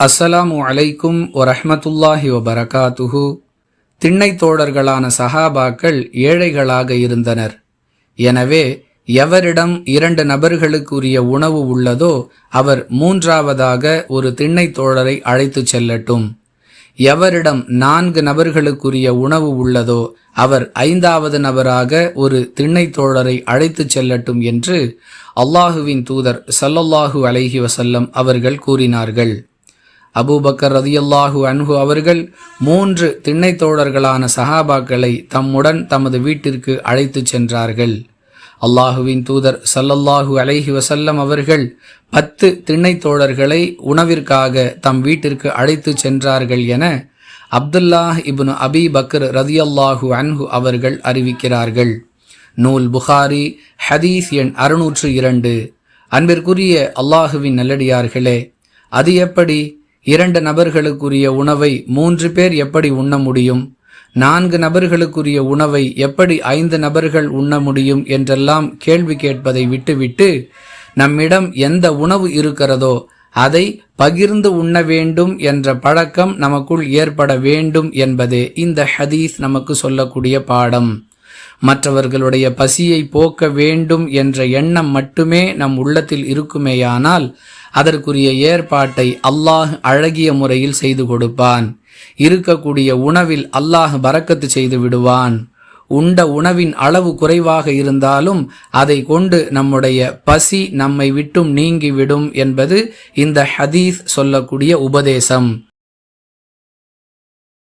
அஸ்ஸலாமு அலைக்கும் வரஹ்மத்துல்லாஹி வபரகாத்துஹு. திண்ணை தோழர்களான சஹாபாக்கள் ஏழைகளாக இருந்தனர். எனவே எவரிடம் 2 நபர்களுக்குரிய உணவு உள்ளதோ அவர் 3ஆவதாக ஒரு திண்ணை தோழரை அழைத்து செல்லட்டும். எவரிடம் 4 நபர்களுக்குரிய உணவு உள்ளதோ அவர் 5ஆவது நபராக ஒரு திண்ணை தோழரை அழைத்து செல்லட்டும் என்று அல்லாஹுவின் தூதர் ஸல்லல்லாஹு அலைஹி வஸல்லம் அவர்கள் கூறினார்கள். அபூபக்கர் ரதியல்லாஹு அன்ஹு அவர்கள் 3 திண்ணை தோழர்களான சஹாபாக்களை தம்முடன் தமது வீட்டிற்கு அழைத்து சென்றார்கள். அல்லாஹுவின் தூதர் ஸல்லல்லாஹு அலைஹி வஸல்லம் அவர்கள் 10 திண்ணை தோழர்களை உணவிற்காக தம் வீட்டிற்கு அழைத்து சென்றார்கள் என அப்துல்லாஹ் இப்னு அபி பக்ர் ரதியல்லாஹு அன்ஹு அவர்கள் அறிவிக்கிறார்கள். நூல் புகாரி, ஹதீஸ் எண் 602. அன்பிற்குரிய அல்லாஹுவின் நல்லடியார்களே, அது எப்படி 2 நபர்களுக்குரிய உணவை 3 பேர் எப்படி உண்ண முடியும்? 4 நபர்களுக்குரிய உணவை எப்படி 5 நபர்கள் உண்ண முடியும் என்றெல்லாம் கேள்வி கேட்பதை விட்டுவிட்டு நம்மிடம் எந்த உணவு இருக்கிறதோ அதை பகிர்ந்து உண்ண வேண்டும் என்ற பழக்கம் நமக்குள் ஏற்பட வேண்டும் என்பதே இந்த ஹதீஸ் நமக்கு சொல்லக்கூடிய பாடம். மற்றவர்களுடைய பசியை போக்க வேண்டும் என்ற எண்ணம் மட்டுமே நம் உள்ளத்தில் இருக்குமேயானால் அதற்குரிய ஏற்பாட்டை அல்லாஹ் அழகிய முறையில் செய்து கொடுப்பான். இருக்கக்கூடிய உணவில் அல்லாஹ் பரக்கத்து செய்து விடுவான். உண்ட உணவின் அளவு குறைவாக இருந்தாலும் அதை கொண்டு நம்முடைய பசி நம்மை விட்டும் நீங்கிவிடும் என்பது இந்த ஹதீஸ் சொல்லக்கூடிய உபதேசம்.